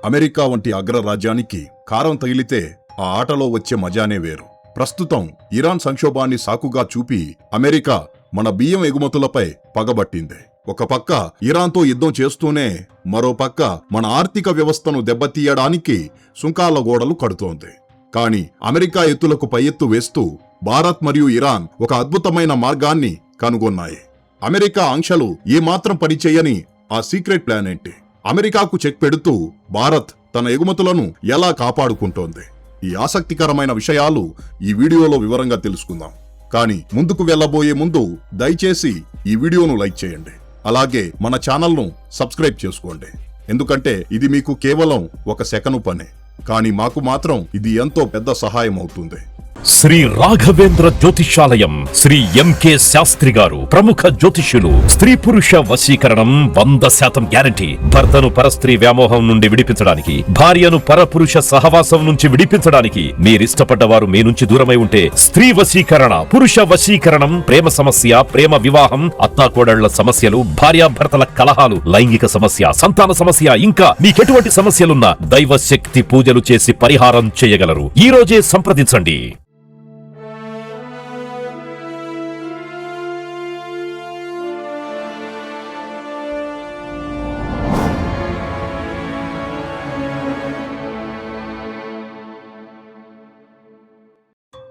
America వంటి అగ్రరాజ్యానికి కారం తగిలితే ఆ ఆటలో వచ్చే మజానే వేరు. ప్రస్తుతం ఇరాన్ సంక్షోభాన్ని సాకుగా చూపి అమెరికా మన బియ్యం ఎగుమతులపై పగబట్టింది. ఒక పక్క ఇరాన్తో యుద్ధం చేస్తూనే మరో పక్క మన ఆర్థిక వ్యవస్థను దెబ్బతీయడానికి సుంకాల గోడలు కడుతోంది. కానీ అమెరికా ఎత్తులకు పై ఎత్తు వేస్తూ భారత్ మరియు ఇరాన్ ఒక అద్భుతమైన మార్గాన్ని కనుగొన్నాయి. అమెరికా ఆంక్షలు ఏమాత్రం పనిచేయని ఆ సీక్రెట్ ప్లాన్ ఏంటి? అమెరికాకు చెక్ పెడుతూ భారత్ తన ఎగుమతులను ఎలా కాపాడుకుంటోంది? ఈ ఆసక్తికరమైన విషయాలు ఈ వీడియోలో వివరంగా తెలుసుకుందాం. కానీ ముందుకు వెళ్లబోయే ముందు దయచేసి ఈ వీడియోను లైక్ చేయండి. అలాగే మన ఛానల్ను సబ్స్క్రైబ్ చేసుకోండి. ఎందుకంటే ఇది మీకు కేవలం ఒక సెకను పనే, కానీ మాకు మాత్రం ఇది ఎంతో పెద్ద సహాయం అవుతుంది. శ్రీ రాఘవేంద్ర జ్యోతిషాలయం శ్రీ ఎంకే శాస్త్రి గారు ప్రముఖ జ్యోతిష్యులు. స్త్రీ పురుష వశీకరణం 100% గ్యారంటీ. భర్తను పరస్త్రీ వ్యామోహం నుండి విడిపించడానికి, భార్యను పరపురుష సహవాసం నుంచి విడిపించడానికి, మీరిష్టపడ్డ వారు మీ నుంచి దూరమై ఉంటే స్త్రీ వశీకరణ, పురుష వశీకరణం, ప్రేమ సమస్య, ప్రేమ వివాహం, అత్తాకోడళ్ల సమస్యలు, భార్యాభర్తల కలహాలు, లైంగిక సమస్య, సంతాన సమస్య, ఇంకా మీకెటువంటి సమస్యలున్నా దైవ శక్తి పూజలు చేసి పరిహారం చేయగలరు. ఈ రోజే సంప్రదించండి.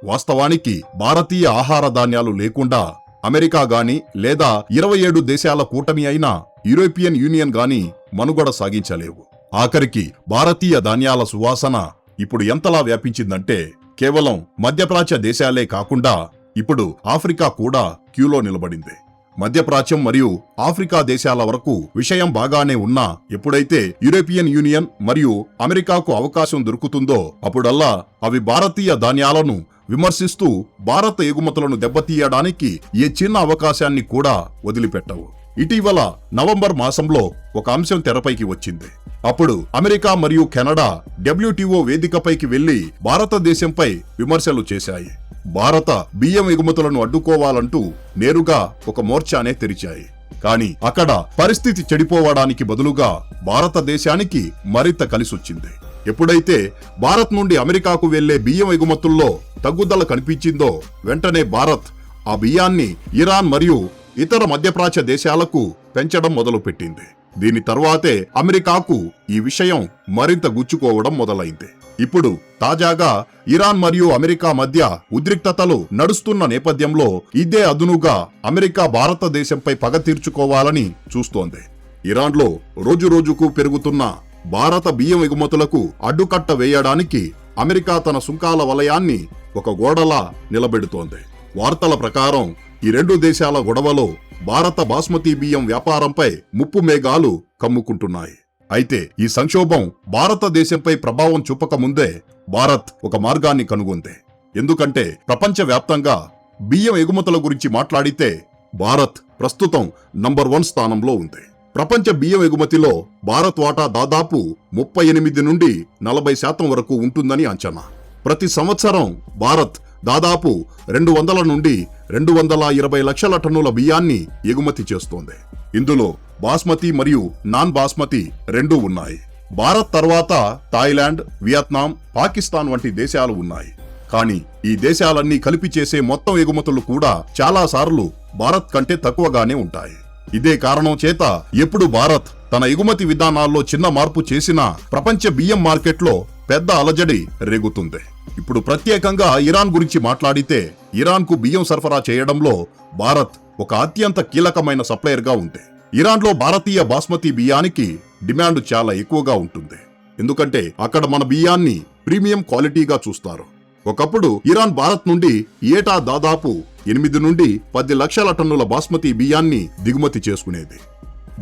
వాస్తవానికి భారతీయ ఆహార ధాన్యాలు లేకుండా అమెరికా గాని లేదా 27 దేశాల కూటమి అయిన యూరోపియన్ యూనియన్ గాని మనుగడ సాగించలేవు. ఆఖరికి భారతీయ ధాన్యాల సువాసన ఇప్పుడు ఎంతలా వ్యాపించిందంటే కేవలం మధ్యప్రాచ్య దేశాలే కాకుండా ఇప్పుడు ఆఫ్రికా కూడా క్యూలో నిలబడింది. మధ్యప్రాచ్యం మరియు ఆఫ్రికా దేశాల వరకు విషయం బాగానే ఉన్నా ఎప్పుడైతే యూరోపియన్ యూనియన్ మరియు అమెరికాకు అవకాశం దొరుకుతుందో అప్పుడల్లా అవి భారతీయ ధాన్యాలను విమర్శిస్తూ భారత ఎగుమతులను దెబ్బతీయడానికి ఏ చిన్న అవకాశాన్ని కూడా వదిలిపెట్టవు. ఇటీవల నవంబర్ మాసంలో ఒక అంశం తెరపైకి వచ్చింది. అప్పుడు అమెరికా మరియు కెనడా WTO వేదికపైకి వెళ్లి భారతదేశంపై విమర్శలు చేశాయి. భారత బియ్యం ఎగుమతులను అడ్డుకోవాలంటూ నేరుగా ఒక మోర్చానే తెరిచాయి. కానీ అక్కడ పరిస్థితి చెడిపోవడానికి బదులుగా భారతదేశానికి మరింత కలిసొచ్చింది. ఎప్పుడైతే భారత్ నుండి అమెరికాకు వెళ్లే బియ్యం ఎగుమతుల్లో తగ్గుదల కనిపించిందో వెంటనే భారత్ ఆ బియ్యాన్ని ఇరాన్ మరియు ఇతర మధ్యప్రాచ్య దేశాలకు పెంచడం మొదలుపెట్టింది. దీని తర్వాతే అమెరికాకు ఈ విషయం మరింత గుచ్చుకోవడం మొదలైంది. ఇప్పుడు తాజాగా ఇరాన్ మరియు అమెరికా మధ్య ఉద్రిక్తతలు నడుస్తున్న నేపథ్యంలో ఇదే అదునుగా అమెరికా భారతదేశంపై పగ తీర్చుకోవాలని చూస్తోంది. ఇరాన్లో రోజురోజుకు పెరుగుతున్న భారత బియ్యం ఎగుమతులకు అడ్డుకట్ట వేయడానికి అమెరికా తన సుంకాల వలయాన్ని ఒక గోడలా నిలబెడుతోంది. వార్తల ప్రకారం ఈ రెండు దేశాల గొడవలో భారత బాస్మతి బియ్యం వ్యాపారంపై ముప్పు మేఘాలు కమ్ముకుంటున్నాయి. అయితే ఈ సంక్షోభం భారతదేశంపై ప్రభావం చూపకముందే భారత్ ఒక మార్గాన్ని కనుగొంది. ఎందుకంటే ప్రపంచవ్యాప్తంగా బియ్యం ఎగుమతుల గురించి మాట్లాడితే భారత్ ప్రస్తుతం నంబర్ 1 స్థానంలో ఉంది. ప్రపంచ బియ్యం ఎగుమతిలో భారత్ వాటా దాదాపు 38 నుండి 40% వరకు ఉంటుందని అంచనా. ప్రతి సంవత్సరం భారత్ దాదాపు 200 నుండి 220 లక్షల టన్నుల బియ్యాన్ని ఎగుమతి చేస్తోంది. ఇందులో బాస్మతి మరియు నాన్ బాస్మతి రెండూ ఉన్నాయి. భారత్ తర్వాత థాయిలాండ్, వియత్నాం, పాకిస్తాన్ వంటి దేశాలు ఉన్నాయి. కానీ ఈ దేశాలన్నీ కలిపి చేసే మొత్తం ఎగుమతులు కూడా చాలా సార్లు భారత్ కంటే తక్కువగానే ఉంటాయి. ఇదే కారణం చేత ఎప్పుడు భారత్ తన ఎగుమతి విధానాల్లో చిన్న మార్పు చేసినా ప్రపంచ బియ్యం మార్కెట్లో పెద్ద అలజడి రేగుతుంది. ఇప్పుడు ప్రత్యేకంగా ఇరాన్ గురించి మాట్లాడితే ఇరాన్కు బియ్యం సరఫరా చేయడంలో భారత్ ఒక అత్యంత కీలకమైన సప్లయర్గా ఉంది. ఇరాన్లో భారతీయ బాస్మతి బియ్యానికి డిమాండ్ చాలా ఎక్కువగా ఉంటుంది. ఎందుకంటే అక్కడ మన బియ్యాన్ని ప్రీమియం క్వాలిటీగా చూస్తారు. ఒకప్పుడు ఇరాన్ భారత్ నుండి ఏటా దాదాపు 8 నుండి 10 లక్షల టన్నుల బాస్మతి బియ్యాన్ని దిగుమతి చేసుకునేది.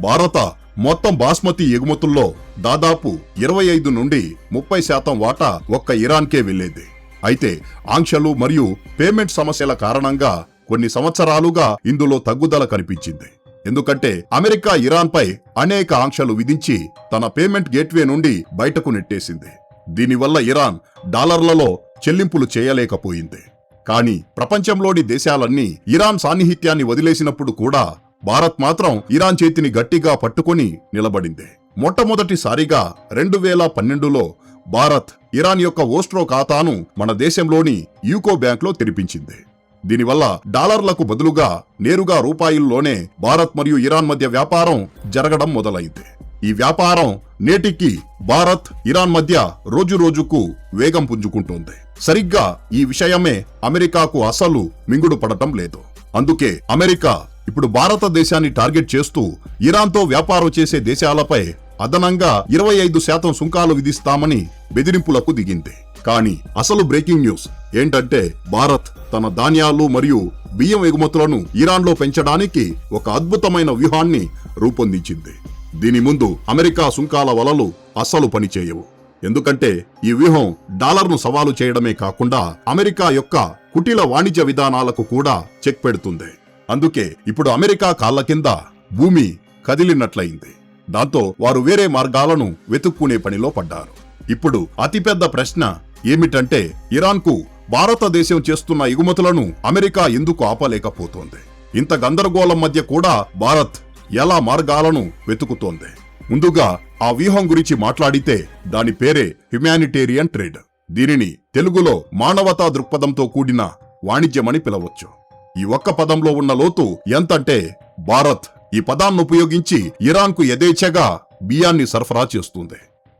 భారత మొత్తం బాస్మతి ఎగుమతుల్లో దాదాపు 25 నుండి 30% వాటా ఒక్క ఇరాన్కే వెళ్లేది. అయితే ఆంక్షలు మరియు పేమెంట్ సమస్యల కారణంగా కొన్ని సంవత్సరాలుగా ఇందులో తగ్గుదల కనిపించింది. ఎందుకంటే అమెరికా ఇరాన్పై అనేక ఆంక్షలు విధించి తన పేమెంట్ గేట్వే నుండి బయటకు నెట్టేసింది. దీనివల్ల ఇరాన్ డాలర్లలో చెల్లింపులు చేయలేకపోయింది. కానీ ప్రపంచంలోని దేశాలన్నీ ఇరాన్ సాన్నిహిత్యాన్ని వదిలేసినప్పుడు కూడా భారత్ మాత్రం ఇరాన్ చేతిని గట్టిగా పట్టుకొని నిలబడింది. మొట్టమొదటిసారిగా 2012లో భారత్ ఇరాన్ యొక్క ఓస్ట్రో ఖాతాను మన దేశంలోని యూకో బ్యాంక్లో తెరిపించింది. దీనివల్ల డాలర్లకు బదులుగా నేరుగా రూపాయల్లోనే భారత్ మరియు ఇరాన్ మధ్య వ్యాపారం జరగడం మొదలైంది. ఈ వ్యాపారం నేటికి భారత్ ఇరాన్ మధ్య రోజురోజుకు వేగం పుంజుకుంటోంది. సరిగ్గా ఈ విషయమే అమెరికాకు అసలు మింగుడు పడటం లేదు. అందుకే అమెరికా ఇప్పుడు భారతదేశాన్ని టార్గెట్ చేస్తూ ఇరాన్తో వ్యాపారం చేసే దేశాలపై అదనంగా 25% సుంకాలు విధిస్తామని బెదిరింపులకు దిగింది. కానీ అసలు బ్రేకింగ్ న్యూస్ ఏంటంటే భారత్ తన ధాన్యాలు మరియు బియ్యం ఎగుమతులను ఇరాన్లో పెంచడానికి ఒక అద్భుతమైన వ్యూహాన్ని రూపొందించింది. దీని ముందు అమెరికా సుంకాల వలలు అస్సలు పనిచేయవు. ఎందుకంటే ఈ వ్యూహం డాలర్ను సవాలు చేయడమే కాకుండా అమెరికా యొక్క కుటిల వాణిజ్య విధానాలకు కూడా చెక్ పెడుతుంది. అందుకే ఇప్పుడు అమెరికా కాళ్ల కింద భూమి కదిలినట్లయింది. దాంతో వారు వేరే మార్గాలను వెతుక్కునే పనిలో పడ్డారు. ఇప్పుడు అతిపెద్ద ప్రశ్న ఏమిటంటే ఇరాన్కు భారతదేశం చేస్తున్న ఎగుమతులను అమెరికా ఎందుకు ఆపలేకపోతోంది? ఇంత గందరగోళం మధ్య కూడా భారత్ ఎలా మార్గాలను వెతుకుతోంది? ముందుగా ఆ వ్యూహం గురించి మాట్లాడితే దాని పేరే హ్యుమానిటేరియన్ ట్రేడ్. దీనిని తెలుగులో మానవతా దృక్పథంతో కూడిన వాణిజ్యమని పిలవచ్చు. ఈ ఒక్క పదంలో ఉన్న లోతు ఎంతంటే భారత్ ఈ పదాన్ని ఉపయోగించి ఇరాన్కు యథేచ్ఛగా బియ్యాన్ని సరఫరా చేస్తుంది.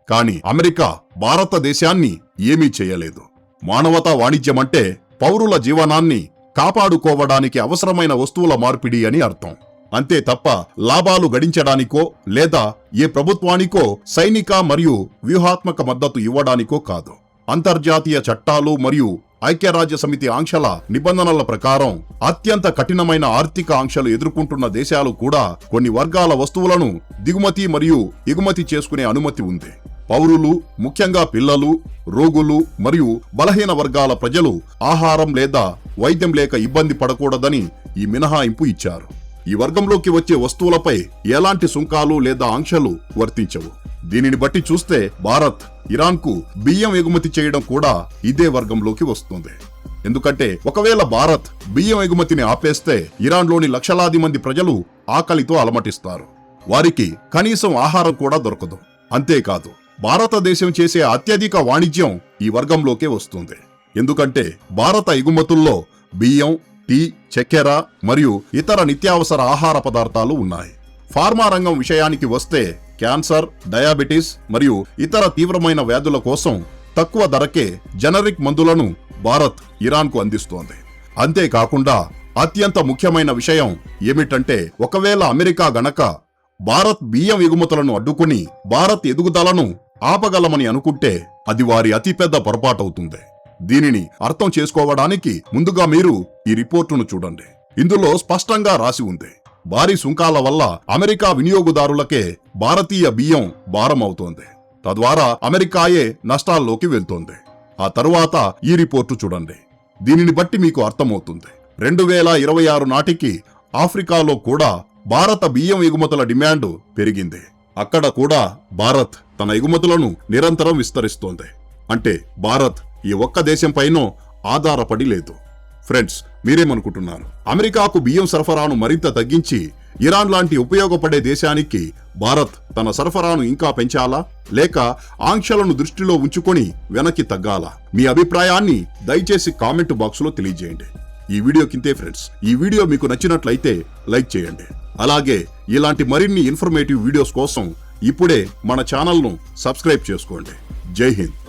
కానీ అమెరికా భారతదేశాన్ని ఏమీ చేయలేదు. మానవతా వాణిజ్యం అంటే పౌరుల జీవనాన్ని కాపాడుకోవడానికి అవసరమైన వస్తువుల మార్పిడి అని అర్థం. అంతే తప్ప లాభాలు గడించడానికో లేదా ఏ ప్రభుత్వానికో సైనిక మరియు వ్యూహాత్మక మద్దతు ఇవ్వడానికో కాదు. అంతర్జాతీయ చట్టాలు మరియు ఐక్యరాజ్య సమితి ఆంక్షల నిబంధనల ప్రకారం అత్యంత కఠినమైన ఆర్థిక ఆంక్షలు ఎదుర్కొంటున్న దేశాలు కూడా కొన్ని వర్గాల వస్తువులను దిగుమతి మరియు ఎగుమతి చేసుకునే అనుమతి ఉంది. పౌరులు, ముఖ్యంగా పిల్లలు, రోగులు మరియు బలహీన వర్గాల ప్రజలు ఆహారం లేదా వైద్యం లేక ఇబ్బంది పడకూడదని ఈ మినహాయింపు ఇచ్చారు. ఈ వర్గంలోకి వచ్చే వస్తువులపై ఎలాంటి సుంకాలు లేదా ఆంక్షలు వర్తించవు. దీనిని బట్టి చూస్తే భారత్ ఇరాన్కు బియ్యం ఎగుమతి చేయడం కూడా ఇదే వర్గంలోకి వస్తుంది. ఎందుకంటే ఒకవేళ భారత్ బియ్యం ఎగుమతిని ఆపేస్తే ఇరాన్లోని లక్షలాది మంది ప్రజలు ఆకలితో అలమటిస్తారు. వారికి కనీసం ఆహారం కూడా దొరకదు. అంతేకాదు భారతదేశం చేసే అత్యధిక వాణిజ్యం ఈ వర్గంలోకే వస్తుంది. ఎందుకంటే భారత ఎగుమతుల్లో బియ్యం, టీ, చక్కెర మరియు ఇతర నిత్యావసర ఆహార పదార్థాలు ఉన్నాయి. ఫార్మా రంగం విషయానికి వస్తే క్యాన్సర్, డయాబెటిస్ మరియు ఇతర తీవ్రమైన వ్యాధుల కోసం తక్కువ ధరకే జనరిక్ మందులను భారత్ ఇరాన్కు అందిస్తోంది. అంతేకాకుండా అత్యంత ముఖ్యమైన విషయం ఏమిటంటే ఒకవేళ అమెరికా గనక భారత్ బియ్యం ఎగుమతులను అడ్డుకుని భారత్ ఎదుగుదలను ఆపగలమని అనుకుంటే అది వారి అతిపెద్ద పొరపాటవుతుంది. దీనిని అర్థం చేసుకోవడానికి ముందుగా మీరు ఈ రిపోర్టును చూడండి. ఇందులో స్పష్టంగా రాసి ఉంది, భారీ సుంకాల వల్ల అమెరికా వినియోగదారులకే భారతీయ బియ్యం భారం అవుతోంది. తద్వారా అమెరికాయే నష్టాల్లోకి వెళ్తోంది. ఆ తరువాత ఈ రిపోర్టు చూడండి. దీనిని బట్టి మీకు అర్థమవుతుంది 2026 నాటికి ఆఫ్రికాలో కూడా భారత బియ్యం ఎగుమతుల డిమాండ్ పెరిగింది. అక్కడ కూడా భారత్ తన ఎగుమతులను నిరంతరం విస్తరిస్తోంది. అంటే భారత్ ఈ ఒక్క దేశంపైనో ఆధారపడి లేదు. ఫ్రెండ్స్, మీరేమనుకుంటున్నారు? అమెరికాకు బియ్యం సరఫరాను మరింత తగ్గించి ఇరాన్ లాంటి ఉపయోగపడే దేశానికి భారత్ తన సరఫరాను ఇంకా పెంచాలా, లేక ఆంక్షలను దృష్టిలో ఉంచుకొని వెనక్కి తగ్గాలా? మీ అభిప్రాయాన్ని దయచేసి కామెంట్ బాక్స్ లో తెలియజేయండి. ఈ వీడియో కిందే ఫ్రెండ్స్, ఈ వీడియో మీకు నచ్చినట్లయితే లైక్ చేయండి. అలాగే ఇలాంటి మరిన్ని ఇన్ఫర్మేటివ్ వీడియోస్ కోసం ఇప్పుడే మన ఛానల్ను సబ్స్క్రైబ్ చేసుకోండి. జై హింద్.